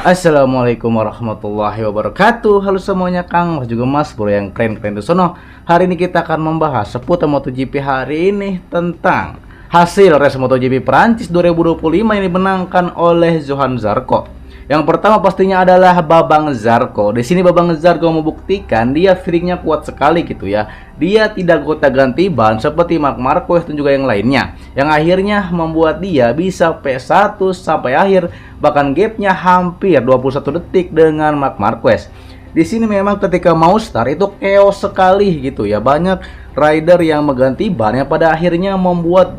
Assalamualaikum warahmatullahi wabarakatuh. Halo semuanya, Kang Mas juga Mas bro yang keren-keren di sono. Hari ini kita akan membahas seputar MotoGP hari ini tentang hasil race MotoGP Prancis 2025 yang dimenangkan oleh Johann Zarco. Yang pertama pastinya adalah Babang Zarco. Di sini Babang Zarco membuktikan dia feelingnya kuat sekali gitu ya. Dia tidak gonta-ganti ban seperti Marc Marquez dan juga yang lainnya, yang akhirnya membuat dia bisa P1 sampai akhir, bahkan gapnya hampir 21 detik dengan Marc Marquez. Di sini memang ketika mau start itu chaos sekali gitu ya. Banyak rider yang mengganti ban yang pada akhirnya membuat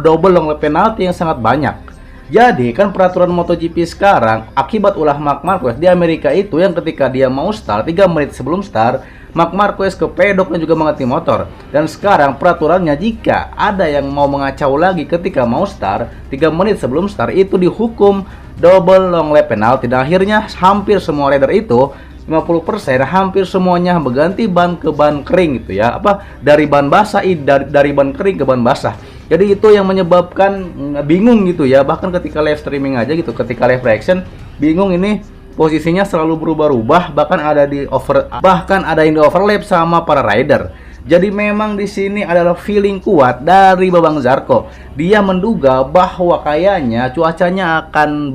double long lap penalti yang sangat banyak. Jadi kan peraturan MotoGP sekarang akibat ulah Marc Marquez di Amerika itu yang ketika dia mau start 3 menit sebelum start, Marc Marquez ke pedok dan juga mengganti motor. Dan sekarang peraturannya jika ada yang mau mengacau lagi ketika mau start 3 menit sebelum start itu dihukum double long lap penalti. Dan akhirnya hampir semua rider itu 50% hampir semuanya berganti ban ke ban kering gitu ya. Dari ban basah dari ban kering ke ban basah. Jadi itu yang menyebabkan bingung gitu ya. Bahkan ketika live streaming aja gitu, ketika live reaction bingung ini posisinya selalu berubah-ubah, bahkan ada yang di overlap sama para rider. Jadi memang di sini adalah feeling kuat dari Babang Zarco. Dia menduga bahwa kayaknya cuacanya akan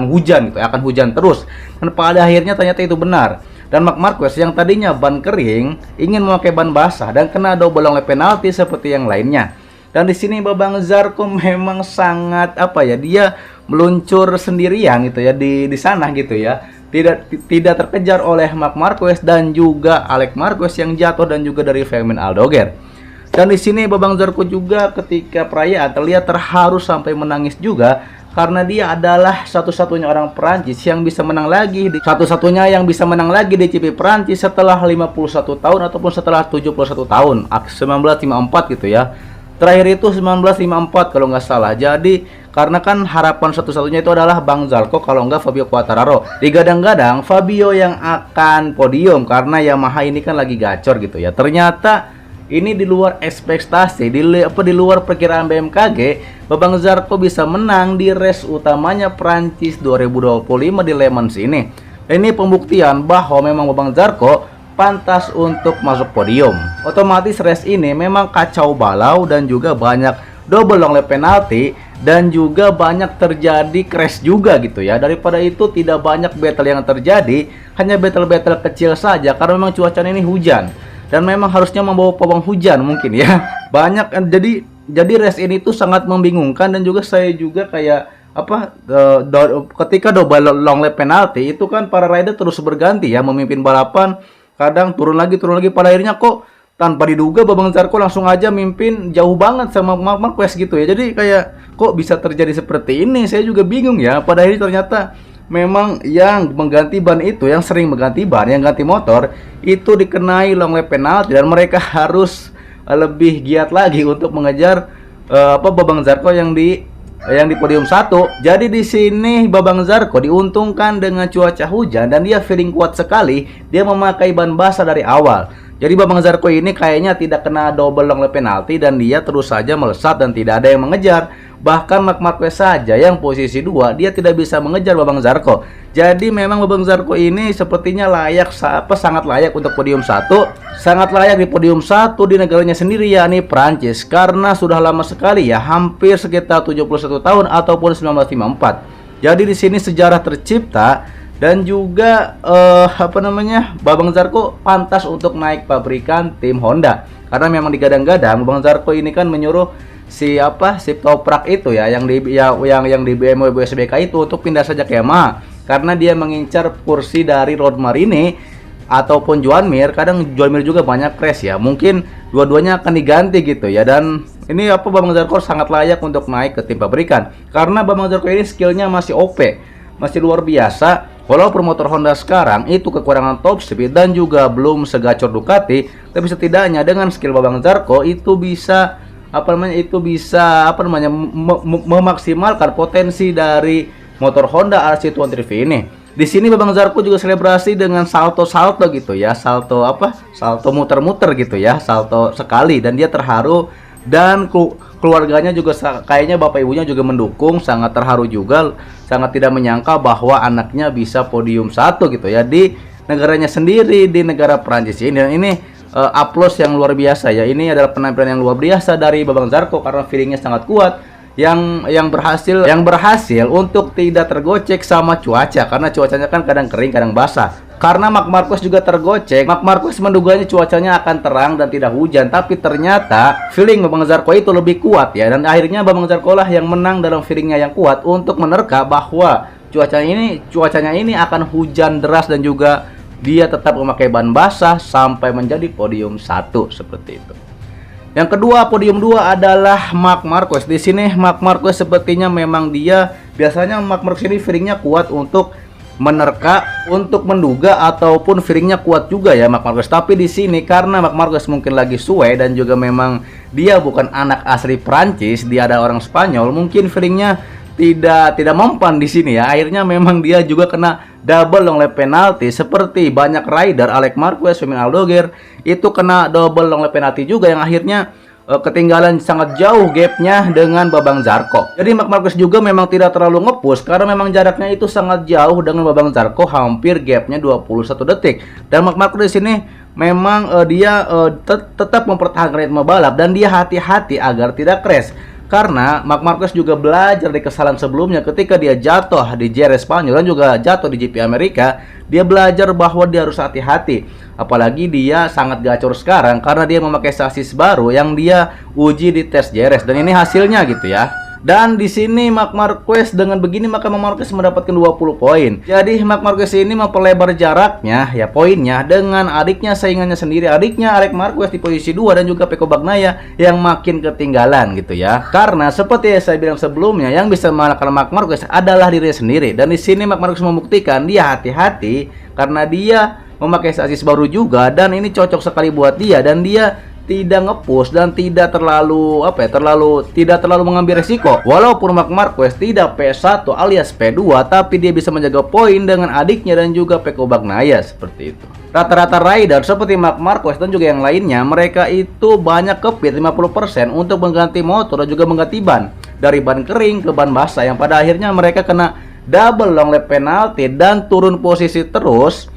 hujan gitu, akan hujan terus. Dan pada akhirnya ternyata itu benar. Dan Marc Marquez yang tadinya ban kering ingin memakai ban basah dan kena double long lap penalti seperti yang lainnya. Dan di sini Babang Zarco memang sangat dia meluncur sendirian gitu ya di sana gitu ya. Tidak terkejar oleh Marc Marquez dan juga Alex Marquez yang jatuh dan juga dari Fermin Aldoguer. Dan di sini Babang Zarco juga ketika perayaan terlihat terharu sampai menangis juga karena dia adalah satu-satunya orang Perancis yang bisa menang lagi di GP Perancis setelah 51 tahun ataupun setelah 71 tahun 1954 gitu ya. Terakhir itu 1954 kalau nggak salah. Jadi karena kan harapan satu-satunya itu adalah Bang Zarco, kalau nggak Fabio Quartararo. Digadang-gadang Fabio yang akan podium karena Yamaha ini kan lagi gacor gitu ya. Ternyata ini di luar ekspektasi, di luar perkiraan BMKG. Babang Zarco bisa menang di race utamanya Prancis 2025 di Le Mans ini. Ini pembuktian bahwa memang Babang Zarco pantas untuk masuk podium. Otomatis race ini memang kacau balau dan juga banyak double long lap penalti dan juga banyak terjadi crash juga gitu ya. Daripada itu tidak banyak battle yang terjadi, hanya battle-battle kecil saja karena memang cuacanya ini hujan dan memang harusnya membawa pawang hujan mungkin ya. Banyak jadi race ini tuh sangat membingungkan dan juga saya juga kayak ketika double long lap penalti itu kan para rider terus berganti ya memimpin balapan. Kadang turun lagi pada akhirnya kok tanpa diduga Babang Zarco langsung aja mimpin jauh banget sama Marc Marquez gitu ya. Jadi kayak kok bisa terjadi seperti ini, saya juga bingung ya. Pada akhirnya ternyata memang yang mengganti ban itu, yang sering mengganti ban, yang ganti motor itu dikenai long lap penalti dan mereka harus lebih giat lagi untuk mengejar Babang Zarco yang di podium 1. Jadi di sini Babang Zarco diuntungkan dengan cuaca hujan dan dia feeling kuat sekali. Dia memakai ban basah dari awal. Jadi Babang Zarco ini kayaknya tidak kena double long lap penalti dan dia terus saja melesat dan tidak ada yang mengejar. Bahkan Marc Marquez saja yang posisi 2 dia tidak bisa mengejar Babang Zarco. Jadi memang Babang Zarco ini sepertinya sangat layak untuk podium 1. Sangat layak di podium 1 di negaranya sendiri yakni Prancis karena sudah lama sekali ya, hampir sekitar 71 tahun ataupun 1954. Jadi di sini sejarah tercipta dan juga Babang Zarco pantas untuk naik pabrikan tim Honda karena memang digadang-gadang Babang Zarco ini kan menyuruh si Toprak itu ya yang di BMW WSBK itu untuk pindah saja ke Yamaha karena dia mengincar kursi dari Rod Marini ataupun Joan Mir. Kadang Joan Mir juga banyak crash ya, mungkin dua-duanya akan diganti gitu ya. Dan ini Babang Zarco sangat layak untuk naik ke tim pabrikan karena Babang Zarco ini skillnya masih OP, masih luar biasa. Walaupun motor Honda sekarang itu kekurangan top speed dan juga belum segacor Ducati, tapi setidaknya dengan skill Babang Zarco itu bisa memaksimalkan potensi dari motor Honda RC200V ini. Di sini Babang Zarco juga selebrasi dengan salto gitu ya, salto muter-muter gitu ya, salto sekali dan dia terharu Dan keluarganya juga kayaknya bapak ibunya juga mendukung, sangat terharu juga, sangat tidak menyangka bahwa anaknya bisa podium 1 gitu ya di negaranya sendiri, di negara Prancis ini. Dan ini aplaus yang luar biasa ya. Ini adalah penampilan yang luar biasa dari Bambang Zarko karena feelingnya sangat kuat, yang berhasil untuk tidak tergocek sama cuaca, karena cuacanya kan kadang kering kadang basah. Karena Marc Marquez juga tergocek, Marc Marquez menduganya cuacanya akan terang dan tidak hujan, tapi ternyata feeling Bambang Zarko itu lebih kuat ya, dan akhirnya Bambang Zarko lah yang menang dalam feelingnya yang kuat untuk menerka bahwa cuacanya ini akan hujan deras, dan juga dia tetap memakai ban basah sampai menjadi podium 1 seperti itu. Yang kedua, podium 2 adalah Marc Marquez. Di sini Marc Marquez sepertinya memang biasanya Marc Marquez ini feelingnya kuat untuk menerka, untuk menduga, ataupun feelingnya kuat juga ya Marc Marquez. Tapi di sini karena Marc Marquez mungkin lagi suwe dan juga memang dia bukan anak asli Prancis, dia ada orang Spanyol, mungkin feelingnya tidak mempan di sini ya. Akhirnya memang dia juga kena double long lap penalti, seperti banyak rider Alex Marquez, Fermin Aldoguer itu kena double long lap penalti juga, yang akhirnya ketinggalan sangat jauh gapnya dengan Bambang Zarko. Jadi Marc Marquez juga memang tidak terlalu ngepush karena memang jaraknya itu sangat jauh dengan Bambang Zarko, hampir gapnya 21 detik. Dan Marc Marquez di sini memang dia tetap mempertahankan ritme balap, dan dia hati-hati agar tidak crash. Karena Marc Marquez juga belajar dari kesalahan sebelumnya ketika dia jatuh di JR Spanyol dan juga jatuh di GP Amerika. Dia belajar bahwa dia harus hati-hati. Apalagi dia sangat gacor sekarang karena dia memakai sasis baru yang dia uji di tes JRS, dan ini hasilnya gitu ya. Dan di sini Marc Marquez dengan begini maka Marc Marquez mendapatkan 20 poin. Jadi Marc Marquez ini memperlebar jaraknya ya, poinnya, dengan adiknya saingannya sendiri, adiknya Alex Marquez di posisi 2 dan juga Pecco Bagnaia yang makin ketinggalan gitu ya. Karena seperti yang saya bilang sebelumnya, yang bisa mengalahkan Marc Marquez adalah dirinya sendiri. Dan di sini Marc Marquez membuktikan dia hati-hati karena dia memakai sasis baru juga, dan ini cocok sekali buat dia, dan dia tidak ngepush dan tidak terlalu mengambil resiko. Walaupun Marc Marquez tidak P1 alias P2, tapi dia bisa menjaga poin dengan adiknya dan juga Pecco Bagnaia seperti itu. Rata-rata rider seperti Marc Marquez dan juga yang lainnya, mereka itu banyak ke pit 50% untuk mengganti motor dan juga mengganti ban dari ban kering ke ban basah, yang pada akhirnya mereka kena double long lap penalty dan turun posisi terus.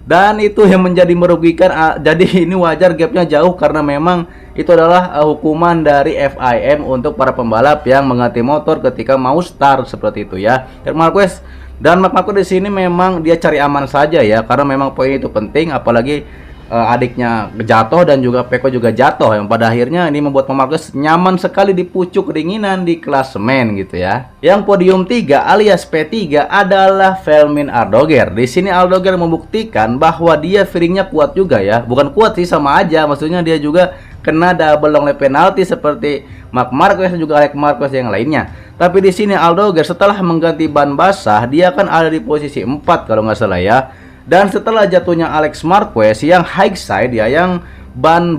Dan itu yang menjadi merugikan. Jadi ini wajar gapnya jauh karena memang itu adalah hukuman dari FIM untuk para pembalap yang mengganti motor ketika mau start seperti itu ya. Dan Marc Marquez di sini memang dia cari aman saja ya, karena memang poin itu penting, apalagi adiknya jatuh dan juga Pecco juga jatuh, yang pada akhirnya ini membuat Marc Marquez nyaman sekali di pucuk kedinginan di klasemen gitu ya. Yang podium 3 alias P3 adalah Fermin Aldoguer. Di sini Aldoguer membuktikan bahwa dia feelingnya kuat juga ya, bukan kuat sih, sama aja, maksudnya dia juga kena double long lap penalti seperti Marc Marquez dan juga Alex Marquez yang lainnya. Tapi di sini Aldoguer setelah mengganti ban basah, dia kan ada di posisi 4 kalau nggak salah ya. Dan setelah jatuhnya Alex Marquez yang high side ya, yang ban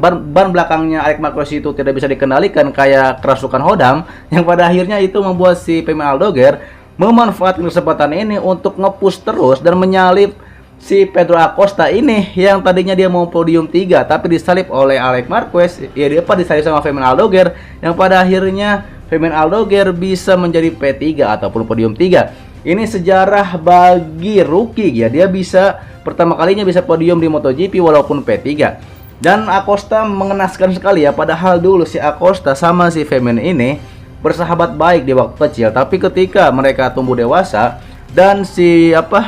belakangnya Alex Marquez itu tidak bisa dikendalikan kayak kerasukan hodam, yang pada akhirnya itu membuat si Fermin Aldoguer memanfaatkan kesempatan ini untuk ngepush terus dan menyalip si Pedro Acosta ini, yang tadinya dia mau podium 3 tapi disalip oleh Alex Marquez. Ya dia disalip sama Fermin Aldoguer, yang pada akhirnya Fermin Aldoguer bisa menjadi P3 ataupun podium 3. Ini sejarah bagi rookie ya, dia bisa pertama kalinya bisa podium di MotoGP walaupun P3. Dan Acosta mengenaskan sekali ya, padahal dulu si Acosta sama si Fermin ini bersahabat baik di waktu kecil, tapi ketika mereka tumbuh dewasa dan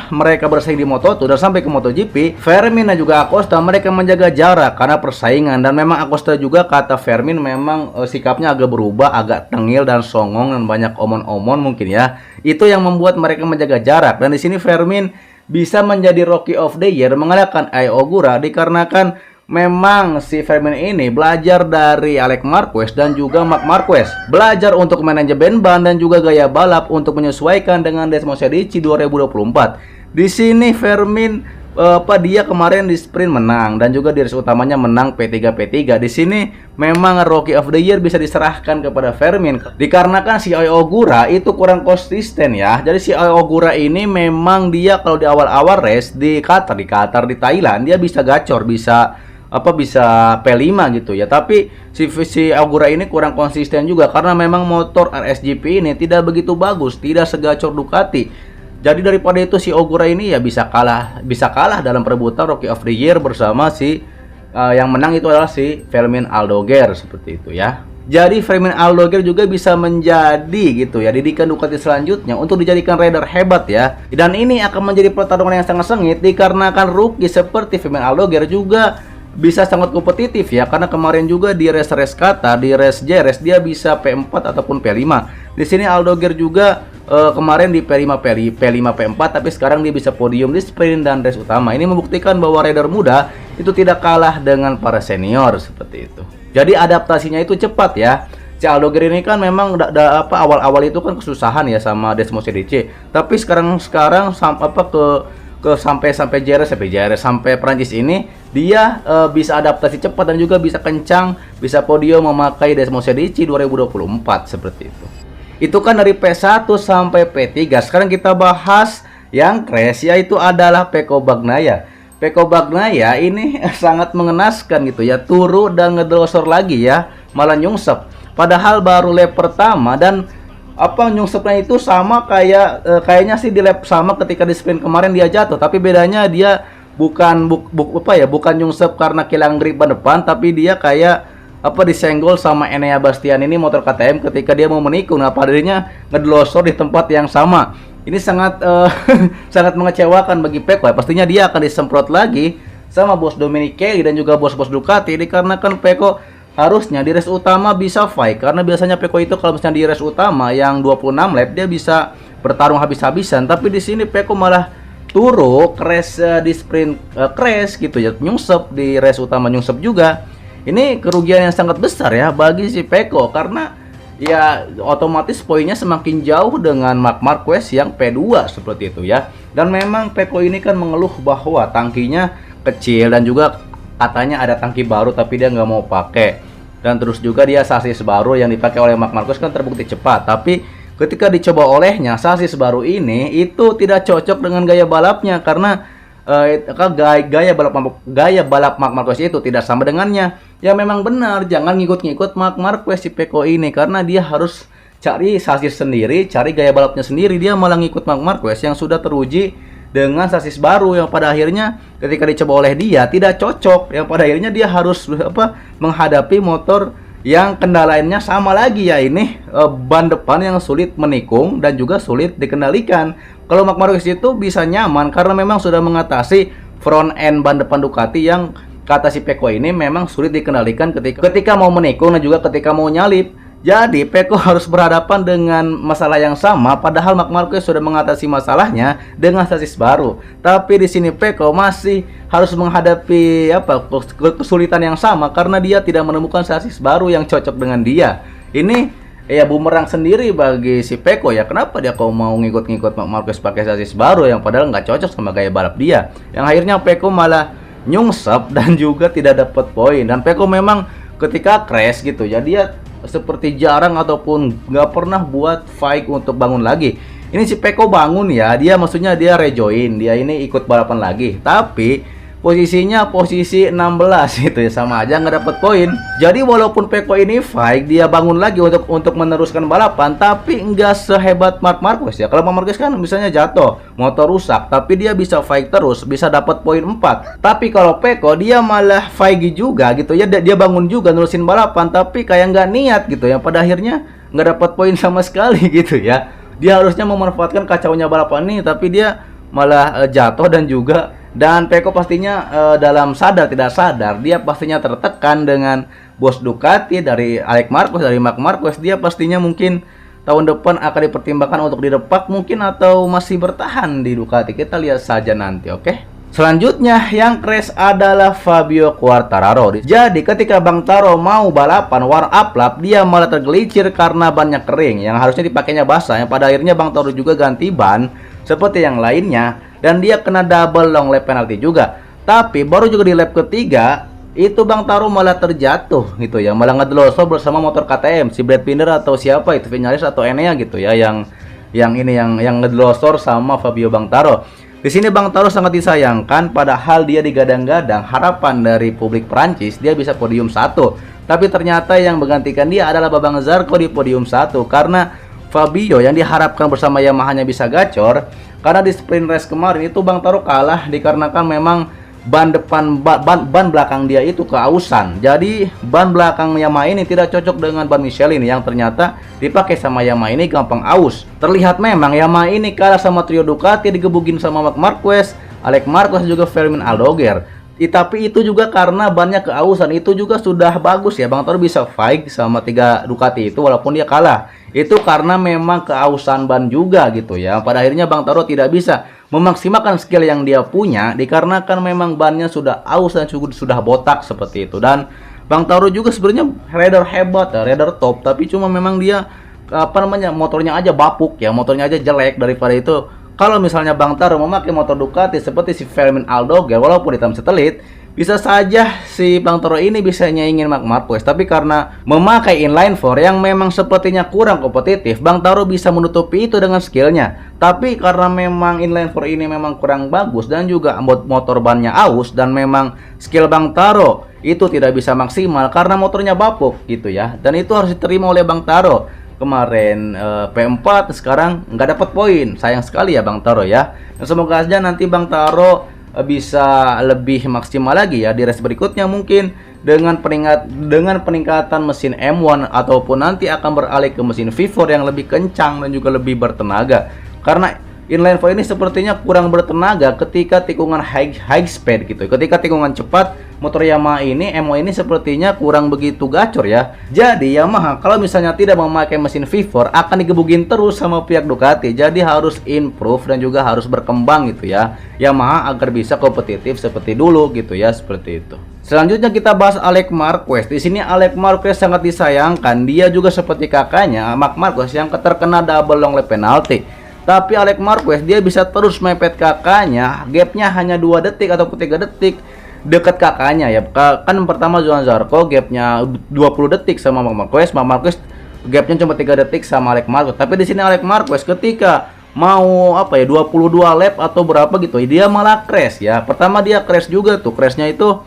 mereka bersaing di Moto2 dan sampai ke MotoGP, Fermin dan juga Acosta mereka menjaga jarak karena persaingan. Dan memang Acosta juga, kata Fermin, memang sikapnya agak berubah, agak tengil dan songong dan banyak omon-omon mungkin ya. Itu yang membuat mereka menjaga jarak. Dan di sini Fermin bisa menjadi Rookie of the Year mengalahkan Ai Ogura dikarenakan memang si Fermin ini belajar dari Alex Marquez dan juga Marc Marquez. Belajar untuk manajemen ban dan juga gaya balap untuk menyesuaikan dengan Desmond Cedici 2024. Di sini Fermin dia kemarin di sprint menang dan juga di race utamanya menang P3. Di sini memang Rookie of the Year bisa diserahkan kepada Fermin dikarenakan si Ai Ogura itu kurang konsisten ya. Jadi si Ai Ogura ini memang dia kalau di awal-awal race di Qatar, di Thailand, dia bisa gacor, bisa bisa P5 gitu ya. Tapi si Agura ini kurang konsisten juga karena memang motor RSGP ini tidak begitu bagus, tidak segacor Ducati. Jadi daripada itu si Agura ini ya bisa kalah dalam perebutan Rookie of the Year bersama yang menang itu adalah si Fermin Aldoger seperti itu ya. Jadi Fermin Aldoger juga bisa menjadi gitu ya didikan Ducati selanjutnya untuk dijadikan rider hebat ya. Dan ini akan menjadi pertarungan yang sangat sengit dikarenakan rookie seperti Fermin Aldoger juga bisa sangat kompetitif ya, karena kemarin juga di race Qatar, di race JRS dia bisa P4 ataupun P5. Di sini Aldoger juga kemarin di P5 P4, tapi sekarang dia bisa podium di sprint dan race utama. Ini membuktikan bahwa rider muda itu tidak kalah dengan para senior seperti itu. Jadi adaptasinya itu cepat ya. Si Aldoger ini kan memang awal-awal itu kan kesusahan ya sama Desmos CDC. Tapi sekarang sampai JRS sampai Prancis ini dia bisa adaptasi cepat dan juga bisa kencang, bisa podium memakai Desmos CDC 2024 seperti itu. Itu kan dari P1 sampai P3. Sekarang kita bahas yang crash, yaitu adalah Pecco Bagnaia. Pecco Bagnaia ini sangat mengenaskan gitu ya, turu dan ngedrosor lagi ya, malah nyungsep. Padahal baru lap pertama dan nyungsepnya itu sama kayaknya sih di lap sama ketika di sprint kemarin dia jatuh, tapi bedanya dia bukan nyungsep karena kehilangan grip ban depan, tapi dia kayak disenggol sama Enea Bastian ini motor KTM ketika dia mau menikung. Nah, padanya ngedelosor di tempat yang sama. Ini sangat sangat mengecewakan bagi Pecco ya. Pastinya dia akan disemprot lagi sama bos Domenicali dan juga bos-bos Ducati, dikarenakan Pecco harusnya di race utama bisa fight, karena biasanya Pecco itu kalau misalnya di race utama yang 26 lap dia bisa bertarung habis-habisan, tapi di sini Pecco malah turu crash di sprint, crash gitu ya, nyungsep di race utama, nyungsep juga. Ini kerugian yang sangat besar ya bagi si Pecco, karena ya otomatis poinnya semakin jauh dengan Marc Marquez yang P2 seperti itu ya. Dan memang Pecco ini kan mengeluh bahwa tangkinya kecil dan juga katanya ada tangki baru tapi dia nggak mau pakai, dan terus juga dia sasis baru yang dipakai oleh Marc Marquez kan terbukti cepat, tapi ketika dicoba olehnya sasis baru ini itu tidak cocok dengan gaya balapnya, karena gaya balap Marc Marquez itu tidak sama dengannya. Ya memang benar, jangan ngikut-ngikut Marc Marquez si Pecco ini, karena dia harus cari sasis sendiri, cari gaya balapnya sendiri. Dia malah ngikut Marc Marquez yang sudah teruji dengan sasis baru, yang pada akhirnya ketika dicoba oleh dia tidak cocok, yang pada akhirnya dia harus menghadapi motor yang kendalanya sama lagi, ya ini ban depan yang sulit menikung dan juga sulit dikendalikan. Kalau Marc Marquez itu bisa nyaman karena memang sudah mengatasi front end ban depan Ducati yang kata si Pecco ini memang sulit dikendalikan ketika mau menikung dan juga ketika mau nyalip. Jadi Pecco harus berhadapan dengan masalah yang sama, padahal Marc Marquez sudah mengatasi masalahnya dengan sasis baru. Tapi di sini Pecco masih harus menghadapi kesulitan yang sama karena dia tidak menemukan sasis baru yang cocok dengan dia. Ini ya bumerang sendiri bagi si Pecco ya. Kenapa dia mau ngikut-ngikut Marc Marquez pakai sasis baru yang padahal nggak cocok sama gaya balap dia. Yang akhirnya Pecco malah nyungsep dan juga tidak dapat poin. Dan Pecco memang ketika crash gitu ya, dia seperti jarang ataupun nggak pernah buat fight untuk bangun lagi. Ini si Pecco bangun ya, maksudnya dia rejoin, dia ini ikut balapan lagi, tapi posisinya posisi 16 gitu ya, sama aja nggak dapat poin. Jadi walaupun Pecco ini fight, dia bangun lagi untuk meneruskan balapan, tapi nggak sehebat Marc Marquez ya. Kalau Marc Marquez kan misalnya jatuh, motor rusak, tapi dia bisa fight terus, bisa dapat poin 4. Tapi kalau Pecco dia malah fight juga gitu ya, dia bangun juga nerusin balapan, tapi kayak nggak niat gitu ya. Pada akhirnya nggak dapat poin sama sekali gitu ya. Dia harusnya memanfaatkan kacaunya balapan ini, tapi dia malah jatuh dan Pecco pastinya dalam sadar tidak sadar dia pastinya tertekan dengan bos Ducati dari Marc Marquez. Dia pastinya mungkin tahun depan akan dipertimbangkan untuk didepak mungkin atau masih bertahan di Ducati. Kita lihat saja nanti, oke? Selanjutnya yang crash adalah Fabio Quartararo. Jadi ketika Bang Taro mau balapan warm up lap, dia malah tergelincir karena bannya kering yang harusnya dipakainya basah, yang pada akhirnya Bang Taro juga ganti ban seperti yang lainnya. Dan dia kena double long lap penalty juga. Tapi baru juga di lap ketiga itu Bang Taro malah terjatuh gitu ya, malah ngedelosor bersama motor KTM si Brad Binder atau siapa itu, Vinales atau Enea gitu ya, yang ngedelosor sama Fabio Bang Taro. Di sini Bang Taro sangat disayangkan, padahal dia digadang-gadang harapan dari publik Prancis dia bisa podium 1. Tapi ternyata yang menggantikan dia adalah Babang Zarco di podium 1 karena Fabio yang diharapkan bersama Yamaha-nya bisa gacor. Karena di sprint race kemarin itu Bang Taro kalah dikarenakan memang ban belakang dia itu keausan. Jadi ban belakang Yamaha ini tidak cocok dengan ban Michelin yang ternyata dipakai sama Yamaha ini gampang aus. Terlihat memang Yamaha ini kalah sama trio Ducati, digebukin sama Marc Marquez, Alex Marquez juga Fermin Aldoger. Tapi itu juga karena bannya keausan. Itu juga sudah bagus ya Bang Taro bisa fight sama 3 Ducati itu walaupun dia kalah. Itu karena memang keausan ban juga gitu ya. Pada akhirnya Bang Taro tidak bisa memaksimalkan skill yang dia punya dikarenakan memang bannya sudah aus dan sudah botak seperti itu. Dan Bang Taro juga sebenarnya rider hebat ya, rider top, tapi cuma memang dia motornya aja bapuk ya, motornya aja jelek. Daripada itu kalau misalnya Bang Taro memakai motor Ducati seperti si Fermin Aldoger walaupun hitam setelit, bisa saja si Bang Taro ini bisa nyaingin Marc Marquez. Tapi karena memakai inline 4 yang memang sepertinya kurang kompetitif, Bang Taro bisa menutupi itu dengan skillnya. Tapi karena memang inline 4 ini memang kurang bagus dan juga motor bannya aus, dan memang skill Bang Taro itu tidak bisa maksimal karena motornya bapuk gitu ya. Dan itu harus diterima oleh Bang Taro. Kemarin P4 sekarang nggak dapat poin, sayang sekali ya Bang Taro ya. Dan semoga saja nanti Bang Taro bisa lebih maksimal lagi ya di race berikutnya, mungkin dengan peningkatan mesin M1 ataupun nanti akan beralih ke mesin V4 yang lebih kencang dan juga lebih bertenaga. Karena inline 4 ini sepertinya kurang bertenaga ketika tikungan high speed gitu. Ketika tikungan cepat, motor Yamaha ini M1 ini sepertinya kurang begitu gacor ya. Jadi Yamaha kalau misalnya tidak memakai mesin V4 akan digebugin terus sama pihak Ducati. Jadi harus improve dan juga harus berkembang gitu ya Yamaha agar bisa kompetitif seperti dulu gitu ya, seperti itu. Selanjutnya kita bahas Alex Marquez. Di sini Alex Marquez sangat disayangkan. Dia juga seperti kakaknya Marc Marquez yang terkena double long lap penalty. Tapi Alex Marquez dia bisa terus mepet kakaknya, gapnya hanya 2 detik ataupun 3 detik dekat kakaknya ya. Kan pertama Johan Zarco gapnya 20 detik sama Marc Marquez gapnya cuma 3 detik sama Alex Marquez. Tapi di sini Alex Marquez ketika mau 22 lap atau berapa gitu, dia malah crash ya. Pertama dia crash juga tuh, crashnya itu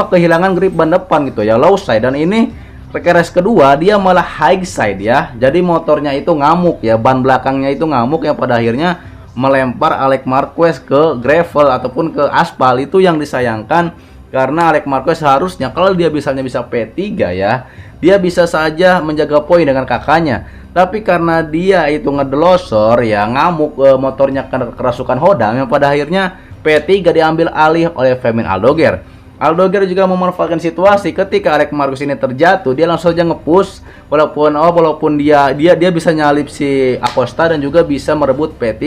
kehilangan grip ban depan gitu ya, low side. Dan ini race kedua dia malah high side ya. Jadi motornya itu ngamuk ya, ban belakangnya itu ngamuk yang pada akhirnya melempar Alex Marquez ke gravel ataupun ke aspal. Itu yang disayangkan karena Alex Marquez harusnya kalau dia bisa P3 ya, dia bisa saja menjaga poin dengan kakaknya. Tapi karena dia itu ngedelosor ya, ngamuk motornya kerasukan hodang yang pada akhirnya P3 diambil alih oleh Fermin Aldoger. Aldoger juga memanfaatkan situasi ketika Alex Marquez ini terjatuh, dia langsung saja nge-push walaupun dia bisa nyalip si Acosta dan juga bisa merebut P3.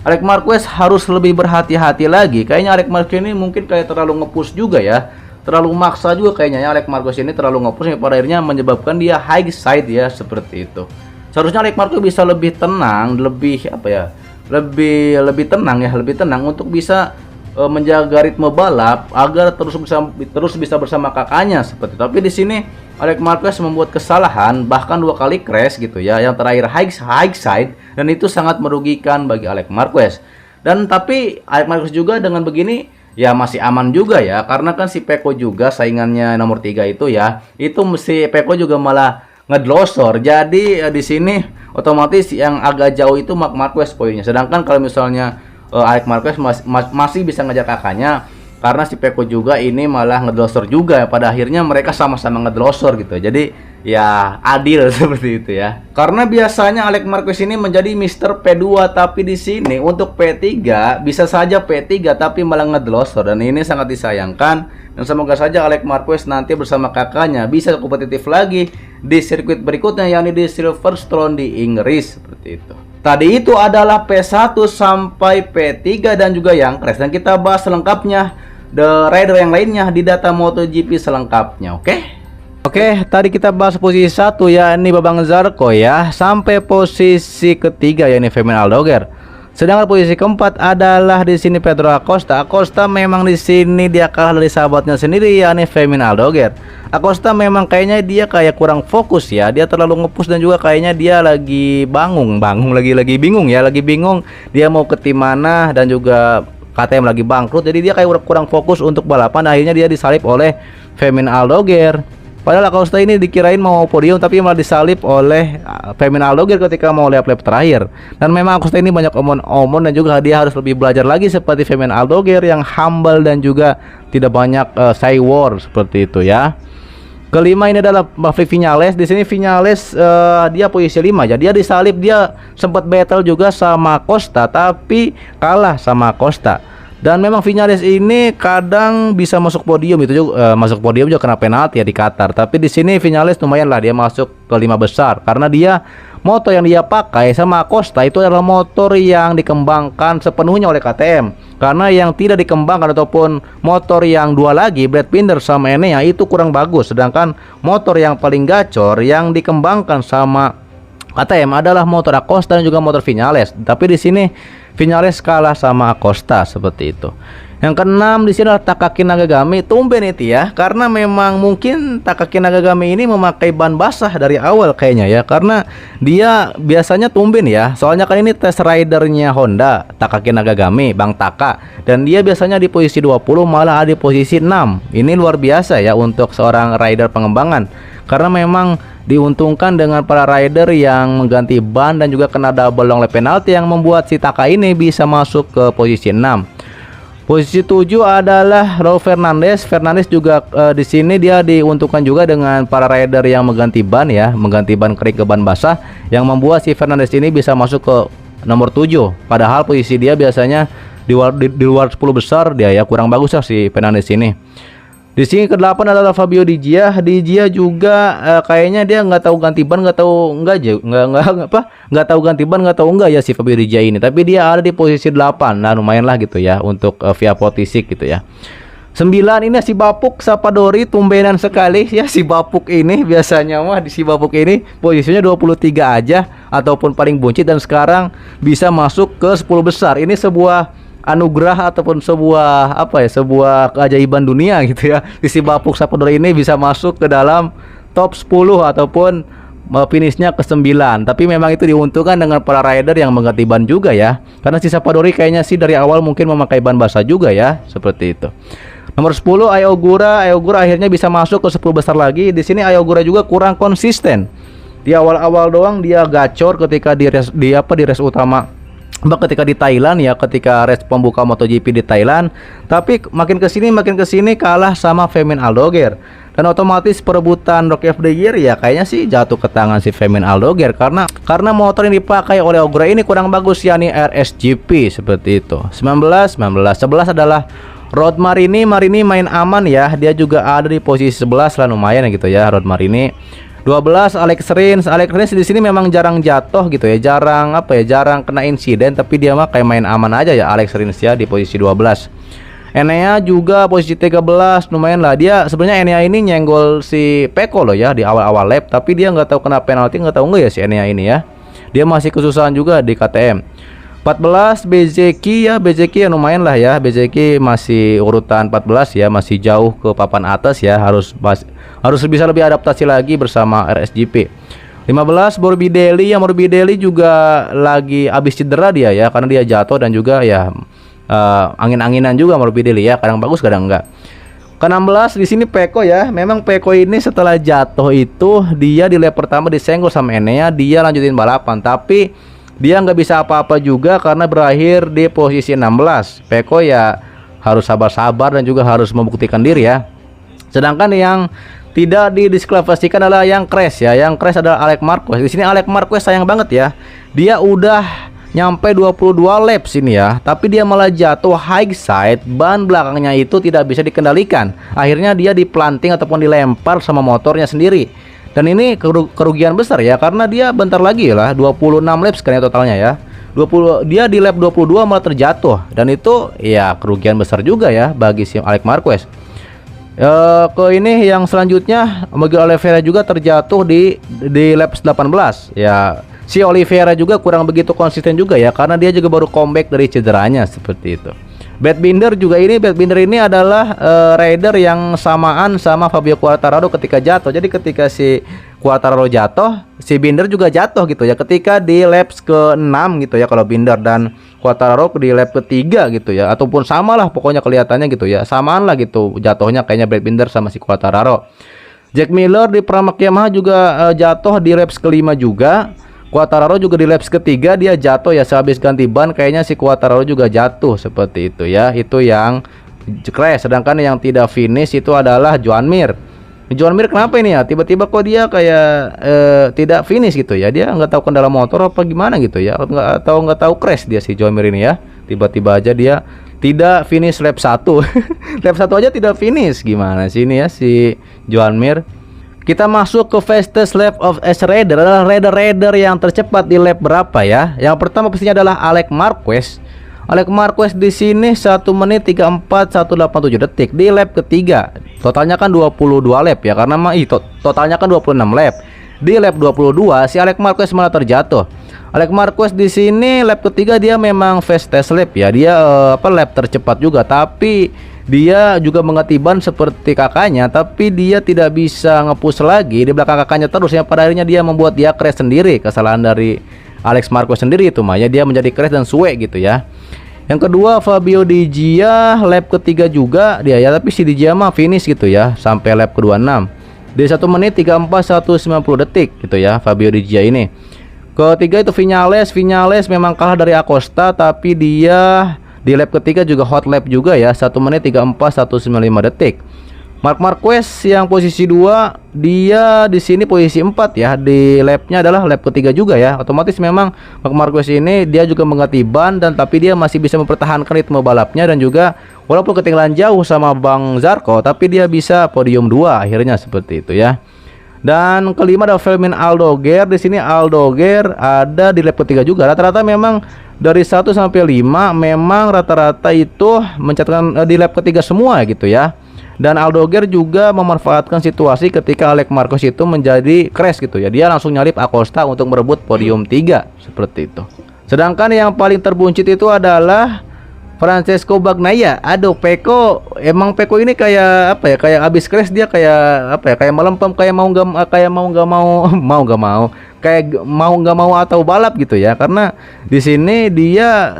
Alex Marquez harus lebih berhati-hati lagi. Kayaknya Alex Marquez ini mungkin kayak terlalu nge-push juga ya. Terlalu maksa juga kayaknya ya Alex Marquez ini terlalu nge-push yang pada akhirnya menyebabkan dia high side ya, seperti itu. Seharusnya Alex Marquez bisa lebih tenang, lebih lebih tenang untuk bisa menjaga ritme balap agar terus bisa bersama kakaknya seperti itu. Tapi di sini Alex Marquez membuat kesalahan bahkan 2 kali crash gitu ya. Yang terakhir high side dan itu sangat merugikan bagi Alex Marquez. Dan tapi Alex Marquez juga dengan begini ya masih aman juga ya, karena kan si Pecco juga saingannya nomor 3 itu ya. Itu si Pecco juga malah ngedelosor. Jadi di sini otomatis yang agak jauh itu Marc Marquez poinnya. Sedangkan kalau misalnya Alex Marquez masih bisa ngejar kakaknya karena si Pecco juga ini malah ngedelosor juga. Pada akhirnya mereka sama-sama ngedelosor gitu. Jadi ya adil seperti itu ya. Karena biasanya Alex Marquez ini menjadi Mr. P2, tapi di sini untuk P3 bisa saja P3 tapi malah ngedelosor, dan ini sangat disayangkan. Dan semoga saja Alex Marquez nanti bersama kakaknya bisa kompetitif lagi di sirkuit berikutnya, yakni di Silverstone di Inggris seperti itu. Tadi itu adalah P1 sampai P3 dan juga yang crash, dan kita bahas selengkapnya the rider yang lainnya di data MotoGP selengkapnya. Oke, tadi kita bahas posisi 1 ya, ini Babang Zarco ya, sampai posisi ketiga ya ini Fermin Aldoger. Sedangkan posisi keempat adalah di sini Pedro Acosta. Acosta memang di sini dia kalah dari sahabatnya sendiri, yakni Fermin Aldoger. Acosta memang kayaknya dia kayak kurang fokus ya. Dia terlalu ngepush dan juga kayaknya dia lagi lagi bingung ya, lagi bingung dia mau ke tim mana dan juga KTM lagi bangkrut. Jadi dia kayak kurang fokus untuk balapan. Akhirnya dia disalip oleh Fermin Aldoger. Padahal Acosta ini dikirain mau podium tapi malah disalip oleh Fermin Aldoger ketika mau lap-lap terakhir. Dan memang Acosta ini banyak omon-omon dan juga dia harus lebih belajar lagi seperti Fermin Aldoger yang humble dan juga tidak banyak say war seperti itu ya. Kelima ini adalah Maverick Viñales. Di sini Viñales dia posisi 5 ya. Dia disalip, dia sempat battle juga sama Acosta tapi kalah sama Acosta. Dan memang Viñales ini kadang bisa masuk podium, itu juga masuk podium juga kena penalti ya di Qatar. Tapi di sini Viñales lumayan lah dia masuk ke 5 besar karena dia motor yang dia pakai sama Acosta itu adalah motor yang dikembangkan sepenuhnya oleh KTM. Karena yang tidak dikembangkan ataupun motor yang dua lagi Brad Binder sama Enea itu kurang bagus. Sedangkan motor yang paling gacor yang dikembangkan sama KTM adalah motor Acosta dan juga motor Viñales. Tapi di sini Viñales kalah sama Acosta seperti itu. Yang keenam di sini adalah Takaki Nakagami. Tumben itu ya, karena memang mungkin Takaki Nakagami ini memakai ban basah dari awal kayaknya ya, karena dia biasanya tumben ya. Soalnya kan ini test ridernya Honda, Takaki Nakagami, Bang Taka, dan dia biasanya di posisi 20 malah ada di posisi 6. Ini luar biasa ya untuk seorang rider pengembangan, karena memang diuntungkan dengan para rider yang mengganti ban dan juga kena double long lap penalty yang membuat si Taka ini bisa masuk ke posisi 6. Posisi 7 adalah Raul Fernandez. Fernandez juga di sini dia diuntungkan juga dengan para rider yang mengganti ban ya, mengganti ban kering ke ban basah yang membuat si Fernandez ini bisa masuk ke nomor 7. Padahal posisi dia biasanya di luar 10 besar dia ya, kurang bagus lah si Fernandez ini. Di sini ke-8 adalah Fabio Di Gia. Di Gia juga kayaknya dia nggak tahu ganti ban, nggak tahu nggak tahu ganti ban, nggak tahu enggak ya si Fabio Di Gia ini. Tapi dia ada di posisi 8. Nah, lumayan lah gitu ya untuk via Potisik gitu ya. 9 ini si Bapuk Sapadori, tumbenan sekali ya si Bapuk ini. Biasanya mah di si Bapuk ini posisinya 23 aja ataupun paling buncit, dan sekarang bisa masuk ke 10 besar. Ini sebuah anugerah ataupun sebuah sebuah keajaiban dunia gitu ya. Si Bapuk Sapadori ini bisa masuk ke dalam top 10 ataupun finishnya ke 9. Tapi memang itu diuntungkan dengan para rider yang mengganti ban juga ya. Karena si Sapadori kayaknya sih dari awal mungkin memakai ban basah juga ya, seperti itu. Nomor 10 Ayogura akhirnya bisa masuk ke 10 besar lagi. Di sini Ayogura juga kurang konsisten. Di awal-awal doang dia gacor ketika di race utama, ketika di Thailand ya, ketika race pembuka MotoGP di Thailand. Tapi makin kesini kalah sama Fermin Aldoger, dan otomatis perebutan Rookie of the Year ya kayaknya sih jatuh ke tangan si Fermin Aldoger karena motor yang dipakai oleh Ogura ini kurang bagus, yakni RSGP seperti itu. 11 adalah Rod Marini main aman ya, dia juga ada di posisi 11 lah, lumayan gitu ya Rod Marini. 12 Alex Rins di sini memang jarang jatuh gitu ya, jarang kena insiden, tapi dia mah kayak main aman aja ya Alex Rins ya di posisi 12. Enea juga posisi 13, lumayan lah. Dia sebenarnya Enea ini nyenggol si Pecco loh ya di awal-awal lap, tapi dia nggak tahu kena penalti, nggak tahu nggak ya si Enea ini ya. Dia masih kesusahan juga di KTM. 14 BZK ya lumayan lah ya. BZK masih urutan 14 ya, masih jauh ke papan atas ya, harus bisa lebih adaptasi lagi bersama RSGP. 15 Morbidelli juga lagi habis cedera dia ya, karena dia jatuh dan juga ya angin-anginan juga Morbidelli ya, kadang bagus kadang enggak. Ke-16 di sini Pecco ya. Memang Pecco ini setelah jatuh itu dia di lap pertama disenggol sama Enea, dia lanjutin balapan tapi dia nggak bisa apa-apa juga karena berakhir di posisi 16. Pecco ya harus sabar-sabar dan juga harus membuktikan diri ya. Sedangkan yang tidak didiskualifikasikan adalah yang crash ya. Yang crash adalah Alex Marquez. Di sini Alex Marquez sayang banget ya. Dia udah nyampe 22 lap sini ya, tapi dia malah jatuh high side, ban belakangnya itu tidak bisa dikendalikan. Akhirnya dia diplanting ataupun dilempar sama motornya sendiri. Dan ini kerugian besar ya, karena dia bentar lagi lah 26 laps kan ya totalnya ya. Dia di lap 22 malah terjatuh, dan itu ya kerugian besar juga ya bagi si Alex Marquez. Ke ini yang selanjutnya Miguel Oliveira juga terjatuh di lap 18 ya. Si Oliveira juga kurang begitu konsisten juga ya, karena dia juga baru comeback dari cederanya seperti itu. Brad Binder ini adalah rider yang samaan sama Fabio Quartararo ketika jatuh. Jadi ketika si Quartararo jatuh, si Binder juga jatuh gitu ya. Ketika di laps ke-6 gitu ya kalau Binder, dan Quartararo di lap ke-3 gitu ya. Ataupun samalah pokoknya kelihatannya gitu ya. Samaan lah gitu jatuhnya kayaknya Brad Binder sama si Quartararo. Jack Miller di Pramac Yamaha juga jatuh di laps ke-5 juga. Quartararo juga di laps ketiga dia jatuh ya, sehabis ganti ban kayaknya si Quartararo juga jatuh seperti itu ya. Itu yang crash. Sedangkan yang tidak finish itu adalah Joan Mir. Joan Mir kenapa ini ya? Tiba-tiba kok dia kayak tidak finish gitu ya. Dia nggak tahu kendala motor apa gimana gitu ya. Nggak tahu crash dia si Joan Mir ini ya. Tiba-tiba aja dia tidak finish lap 1. Lap 1 aja tidak finish. Gimana sih ini ya si Joan Mir? Kita masuk ke fastest lap of S Raider, adalah rider yang tercepat di lap berapa ya? Yang pertama pastinya adalah Alex Marquez. Alex Marquez di sini 1 menit 34,187 detik di lap ketiga. Totalnya kan 22 lap ya, karena totalnya kan 26 lap. Di lap 22 si Alex Marquez malah terjatuh. Alex Marquez di sini lap ketiga dia memang fastest lap ya. Dia lap tercepat juga, tapi dia juga mengganti ban seperti kakaknya, tapi dia tidak bisa nge-push lagi di belakang kakaknya terus, yang pada akhirnya dia membuat dia crash sendiri. Kesalahan dari Alex Marquez sendiri itu mah ya, dia menjadi crash dan suwe gitu ya. Yang kedua Fabio Di Gia lap ketiga juga dia ya, tapi si Di Gia mah finish gitu ya sampai lap ke-26 di 1 menit 34,190 detik gitu ya Fabio Di Gia ini. Ketiga itu Viñales memang kalah dari Acosta, tapi dia di lap ketiga juga hot lap juga ya, 1 menit 34,195 detik. Marc Marquez yang posisi 2, dia di sini posisi 4 ya. Di lapnya adalah lap ketiga juga ya. Otomatis memang Marc Marquez ini dia juga mengganti ban, dan tapi dia masih bisa mempertahankan ritme balapnya, dan juga walaupun ketinggalan jauh sama Bang Zarco, tapi dia bisa podium 2 akhirnya seperti itu ya. Dan kelima ada Fermin Aldoguer. Di sini Aldoguer ada di lap ketiga juga. Rata-rata memang dari 1 sampai 5 memang rata-rata itu mencatatkan di lap ketiga semua gitu ya. Dan Aldoguer juga memanfaatkan situasi ketika Alex Marquez itu menjadi crash gitu ya. Dia langsung nyalip Acosta untuk merebut podium 3 seperti itu. Sedangkan yang paling terbuncit itu adalah Francesco Bagnaia. Aduh, Peko ini kayak apa ya? Kayak abis crash dia kayak apa ya? Kayak melempem, kayak mau nggak mau atau balap gitu ya. Karena di sini dia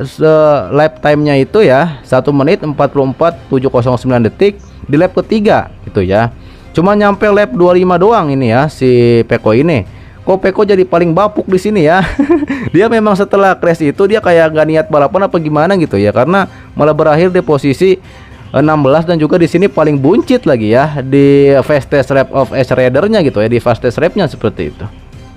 lap time-nya itu ya 1 menit 44,709 detik di lap ketiga gitu ya. Cuma nyampe lap 25 doang ini ya si Peko ini. Kok Peko jadi paling bapuk di sini ya? Dia memang setelah crash itu dia kayak gak niat balapan apa gimana gitu ya, karena malah berakhir di posisi 16, dan juga di sini paling buncit lagi ya di fastest lap of S Raider-nya gitu ya, di fastest lap-nya seperti itu.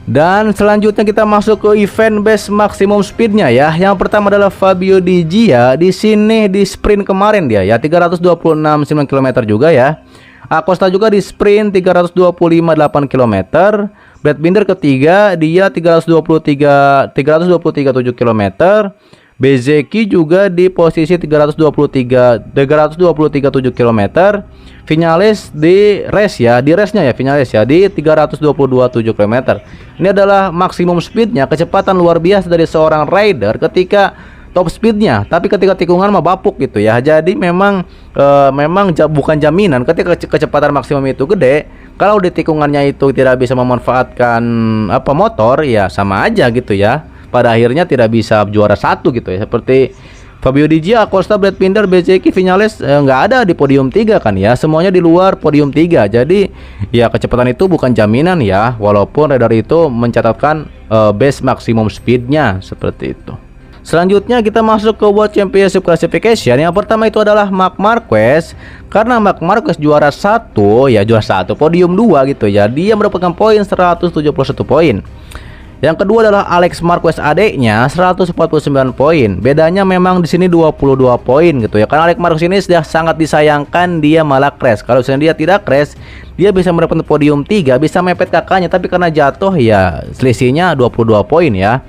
Dan selanjutnya kita masuk ke event best maximum speed-nya ya. Yang pertama adalah Fabio Di Gia. Di sini di sprint kemarin dia ya 326,9 km juga ya. Acosta juga di sprint 325,8 km. Brad Binder ketiga dia 323,7 km. Bezzecchi juga di posisi 323,7 km. Viñales di race-nya ya Viñales ya di 322,7 km. Ini adalah maksimum speednya, kecepatan luar biasa dari seorang rider ketika top speednya, tapi ketika tikungan mah bapuk gitu ya. Jadi memang bukan jaminan ketika kecepatan maksimum itu gede, kalau di tikungannya itu tidak bisa memanfaatkan motor ya sama aja gitu ya. Pada akhirnya tidak bisa juara 1 gitu ya. Seperti Fabio Di Gia, Acosta, Brad Binder, Bezzecchi, Viñales nggak ada di podium 3 kan ya. Semuanya di luar podium 3. Jadi ya kecepatan itu bukan jaminan ya, walaupun rider itu mencatatkan best maximum speednya seperti itu. Selanjutnya kita masuk ke World Championship Classification. Yang pertama itu adalah Marc Marquez. Karena Marc Marquez juara 1 podium 2 gitu ya. Dia mendapatkan poin 171 poin. Yang kedua adalah Alex Marquez adeknya 149 poin. Bedanya memang di sini 22 poin gitu ya. Karena Alex Marquez ini sudah sangat disayangkan dia malah crash. Kalau misalnya dia tidak crash, dia bisa mendapatkan podium 3, bisa mepet kakaknya, tapi karena jatuh ya selisihnya 22 poin ya.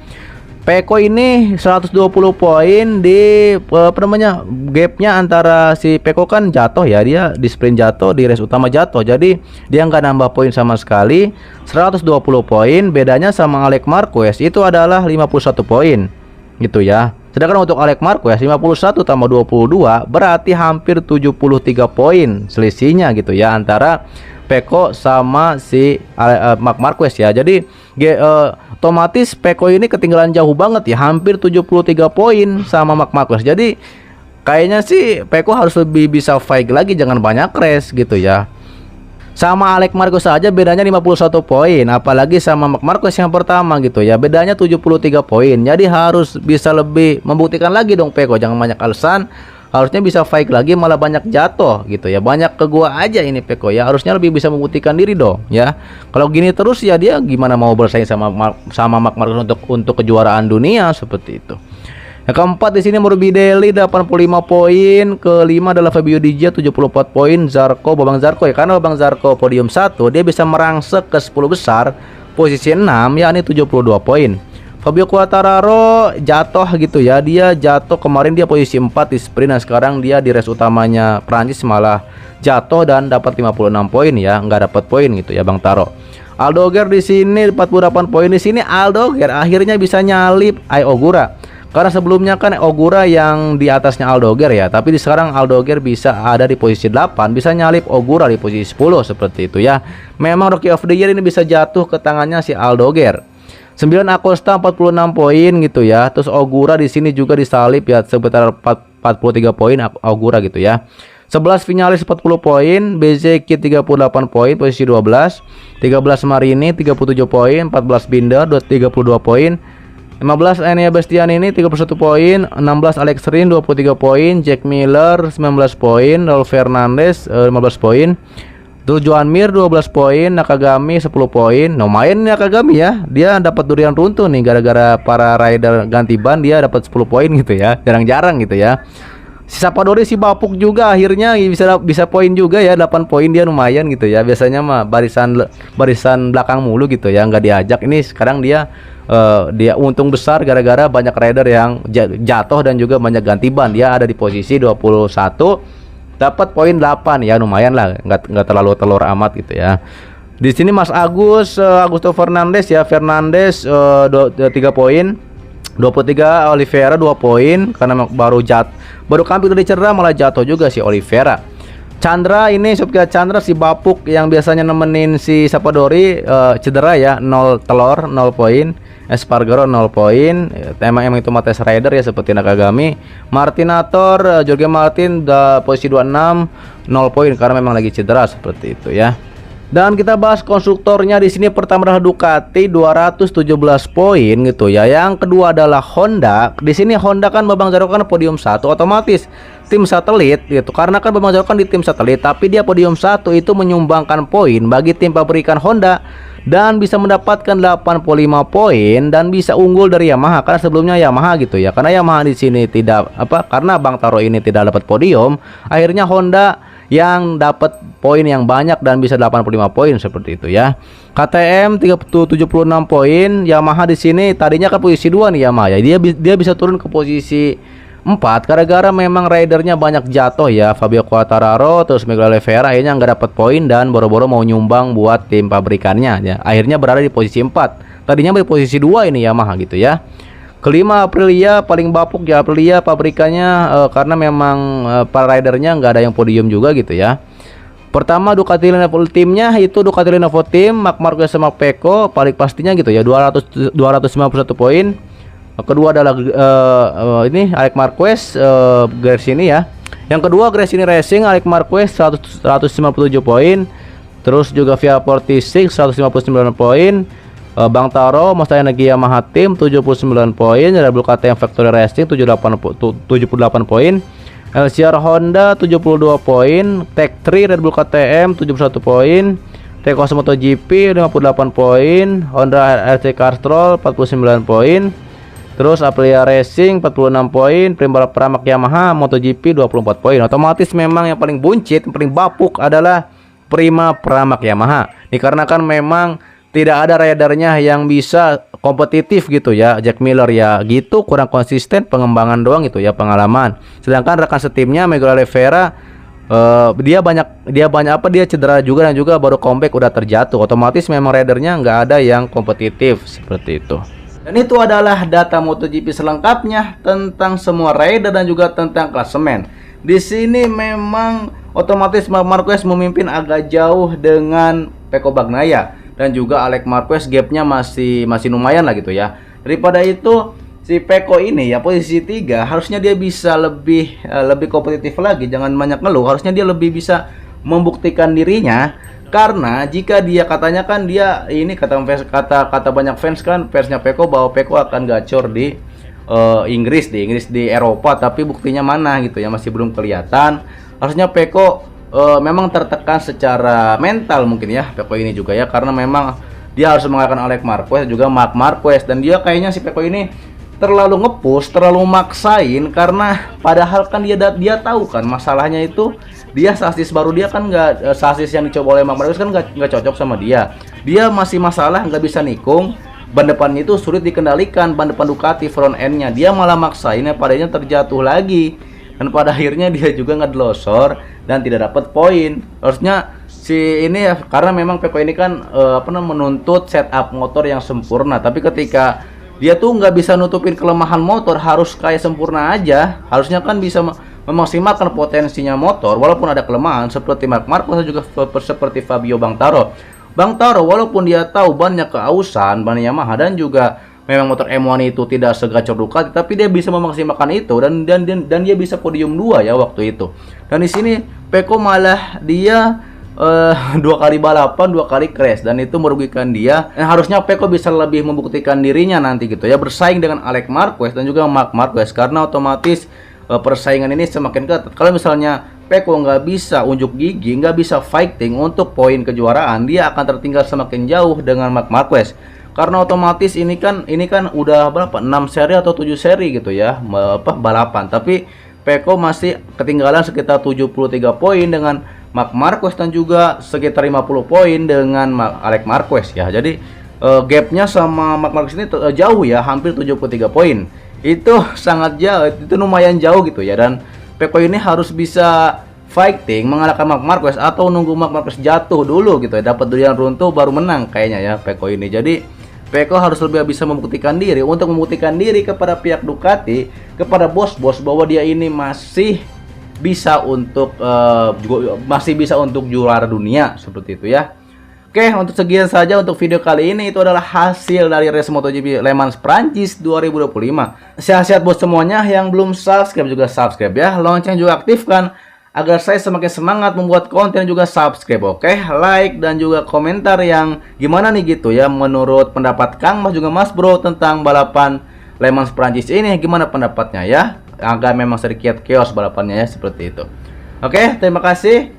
Peko ini 120 poin di apa namanya, gapnya antara si Peko kan jatuh ya, dia di sprint jatuh, di race utama jatuh, jadi dia nggak nambah poin sama sekali. 120 poin, bedanya sama Alex Marquez itu adalah 51 poin gitu ya. Sedangkan untuk Alex Marquez 51 tambah 22 berarti hampir 73 poin selisihnya gitu ya antara Peko sama si Marc Marquez ya. Jadi otomatis Peko ini ketinggalan jauh banget ya, hampir 73 poin sama Marc Marquez. Jadi kayaknya sih Peko harus lebih bisa fight lagi, jangan banyak race gitu ya. Sama Alex Marquez saja bedanya 51 poin, apalagi sama Marc Marquez yang pertama gitu ya, bedanya 73 poin. Jadi harus bisa lebih membuktikan lagi dong Peko, jangan banyak alasan. Harusnya bisa fight lagi, malah banyak jatuh gitu ya, banyak ke gua aja ini Peko ya. Harusnya lebih bisa membuktikan diri dong ya. Kalau gini terus ya dia gimana mau bersaing sama Marc Marquez untuk kejuaraan dunia seperti itu. Yang keempat di sini Morbidelli 85 poin, kelima adalah Fabio Di Gia 74 poin, Zarco, Babang Zarco ya, karena Babang Zarco podium 1 dia bisa merangsek ke 10 besar, posisi 6 yakni 72 poin. Fabio Quartararo jatuh gitu ya, dia jatuh kemarin, dia posisi 4 di sprint, dan sekarang dia di race utamanya Prancis malah jatuh dan dapat 56 poin ya, nggak dapat poin gitu ya Bang Taro. Aldoger di sini 48 poin, di sini Aldoger akhirnya bisa nyalip Ai Ogura. Karena sebelumnya kan Ogura yang di atasnya Aldoger ya, tapi di sekarang Aldoger bisa ada di posisi 8, bisa nyalip Ogura di posisi 10 seperti itu ya. Memang Rookie of the Year ini bisa jatuh ke tangannya si Aldoger. 9 Acosta 46 poin gitu ya. Terus Ogura di sini juga disalip ya, sekitar 43 poin Ogura gitu ya. 11 Vinales 40 poin, BZK 38 poin posisi 12, 13 Marini 37 poin, 14 Binder 32 poin, 15 Enea Bastian ini 31 poin, 16 Alex Rin 23 poin, Jack Miller 19 poin, Raul Fernandez 15 poin, tuh Joan Mir 12 poin, Nakagami 10 poin. Lumayan Nakagami ya, dia dapat durian runtuh nih gara-gara para rider ganti ban, dia dapat 10 poin gitu ya, jarang-jarang gitu ya. Si Sapadori si Bapuk juga akhirnya bisa poin juga ya, 8 poin, dia lumayan gitu ya. Biasanya mah barisan belakang mulu gitu ya, nggak diajak. Ini sekarang dia untung besar gara-gara banyak rider yang jatuh dan juga banyak ganti ban. Dia ada di posisi 21, dapat poin 8 ya, lumayan lah, nggak terlalu telur amat gitu ya. Di sini Mas Augusto Fernandez ya, 3 poin. 23 Oliveira 2 poin karena baru kambing dari cedera malah jatuh juga si Oliveira. Chandra ini Sophia Chandra si Bapuk yang biasanya nemenin si Sapadori cedera ya, 0 telur 0 poin. Espargaro 0 poin. Emang itu Mates Rider ya seperti Nakagami. Martinator Jorge Martin posisi 26 0 poin karena memang lagi cedera seperti itu ya. Dan kita bahas konstruktornya di sini. Pertama adalah Ducati 217 poin gitu ya. Yang kedua adalah Honda. Di sini Honda kan Babang Zarco kan podium 1, otomatis tim satelit gitu. Karena kan Babang Zarco kan di tim satelit, tapi dia podium 1 itu menyumbangkan poin bagi tim pabrikan Honda dan bisa mendapatkan 85 poin dan bisa unggul dari Yamaha karena sebelumnya Yamaha gitu ya. Karena Yamaha di sini karena Bang Taro ini tidak dapat podium, akhirnya Honda yang dapat poin yang banyak dan bisa 85 poin seperti itu ya. KTM 76 poin, Yamaha di sini tadinya kan posisi 2 nih Yamaha ya. Dia bisa turun ke posisi 4 gara-gara memang ridernya banyak jatuh ya. Fabio Quartararo terus Miguel Oliveira akhirnya nggak dapat poin dan boro-boro mau nyumbang buat tim pabrikannya ya. Akhirnya berada di posisi 4. Tadinya di posisi 2 ini Yamaha gitu ya. Kelima Aprilia, paling bapuk ya Aprilia pabrikannya karena memang para ridernya nggak ada yang podium juga gitu ya. Pertama Ducati Lenovo timnya itu Ducati Lenovo Team, Marc Marquez sama Pecco paling pastinya gitu ya, 291 poin. Kedua adalah ini Alex Marquez, Gresini ya. Yang kedua Gresini Racing, Alex Marquez 157 poin. Terus juga Via 46 159 poin. Bang Taro Mazda Energi Yamaha Team 79 poin, Red Bull KTM Factory Racing 78 poin, LCR Honda 72 poin, Tech 3 Red Bull KTM 71 poin, Tecos MotoGP 58 poin, Honda RC Castrol 49 poin, terus Aprilia Racing 46 poin, Primola Pramac Yamaha MotoGP 24 poin. Otomatis memang yang paling buncit, yang paling bapuk adalah Prima Pramac Yamaha. Dikarenakan memang tidak ada ridernya yang bisa kompetitif gitu ya. Jack Miller ya gitu, kurang konsisten, pengembangan doang gitu ya, pengalaman. Sedangkan rekan setimnya Miguel Oliveira, dia cedera juga dan juga baru comeback udah terjatuh. Otomatis memang ridernya nggak ada yang kompetitif seperti itu. Dan itu adalah data MotoGP selengkapnya tentang semua rider dan juga tentang klasemen. Di sini memang otomatis Marc Marquez memimpin agak jauh dengan Pecco Bagnaia, dan juga Alex Marquez gapnya masih lumayan lah gitu ya. Daripada itu si Pecco ini ya posisi 3, harusnya dia bisa lebih kompetitif lagi, jangan banyak ngeluh. Harusnya dia lebih bisa membuktikan dirinya, karena jika dia katanya kan dia ini kata banyak fans kan, fansnya Pecco, bahwa Pecco akan gacor di Inggris di Eropa, tapi buktinya mana gitu ya, masih belum kelihatan. Harusnya Pecco memang tertekan secara mental mungkin ya, Pecco ini juga ya, karena memang dia harus mengalahkan Alex Marquez juga Marc Marquez, dan dia kayaknya si Pecco ini terlalu ngepush, terlalu maksain, karena padahal kan dia tahu kan masalahnya itu, dia sasis baru, dia kan nggak, sasis yang dicoba oleh Marc Marquez kan nggak cocok sama dia masih masalah, nggak bisa nikung, ban depannya itu sulit dikendalikan, ban depan Ducati front endnya, dia malah maksain, padanya terjatuh lagi, dan pada akhirnya dia juga ngedelosor dan tidak dapat poin. Harusnya si ini ya, karena memang Pecco ini kan menuntut setup motor yang sempurna, tapi ketika dia tuh nggak bisa nutupin kelemahan motor, harus kayak sempurna aja. Harusnya kan bisa memaksimalkan potensinya motor walaupun ada kelemahan, seperti Marc Marquez juga seperti Fabio Quartararo. Walaupun dia tahu bannya keausan, ban Yamaha, dan juga memang motor M1 itu tidak segacor Ducati, tapi dia bisa memaksimalkan itu, dan dia bisa podium 2 ya waktu itu. Dan di sini Pecco malah dia 2 kali balapan, 2 kali crash, dan itu merugikan dia. Harusnya Pecco bisa lebih membuktikan dirinya nanti gitu ya, bersaing dengan Alex Marquez dan juga Marc Marquez, karena otomatis persaingan ini semakin ketat. Kalau misalnya Pecco nggak bisa unjuk gigi, nggak bisa fighting untuk poin kejuaraan, dia akan tertinggal semakin jauh dengan Marc Marquez. Karena otomatis ini kan udah berapa, 6 seri atau 7 seri gitu ya balapan, tapi Pecco masih ketinggalan sekitar 73 poin dengan Marc Marquez, dan juga sekitar 50 poin dengan Alex Marquez ya. Jadi gapnya sama Marc Marquez ini jauh ya, hampir 73 poin. Itu sangat jauh, itu lumayan jauh gitu ya. Dan Pecco ini harus bisa fighting mengalahkan Marc Marquez, atau nunggu Marc Marquez jatuh dulu gitu ya, dapat durian runtuh baru menang kayaknya ya Pecco ini. Jadi Pecco harus lebih bisa membuktikan diri, untuk membuktikan diri kepada pihak Ducati, kepada bos-bos, bahwa dia ini masih bisa untuk juara dunia seperti itu ya. Oke, untuk sekian saja untuk video kali ini. Itu adalah hasil dari race MotoGP Le Mans Prancis 2025. Sehat-sehat buat semuanya. Yang belum subscribe juga subscribe ya, lonceng juga aktifkan agar saya semakin semangat membuat konten, juga subscribe. Oke, like dan juga komentar yang gimana nih gitu ya, menurut pendapat Kang Mas juga Mas Bro tentang balapan Le Mans Prancis ini, gimana pendapatnya ya. Agak memang sedikit chaos balapannya ya, seperti itu. Oke, terima kasih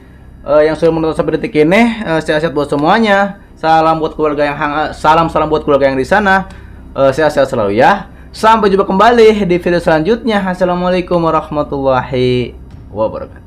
yang sudah menonton sampai detik ini. Sehat-sehat buat semuanya. Salam buat keluarga yang salam buat keluarga yang di sana. Sehat-sehat selalu ya. Sampai jumpa kembali di video selanjutnya. Assalamualaikum warahmatullahi wabarakatuh.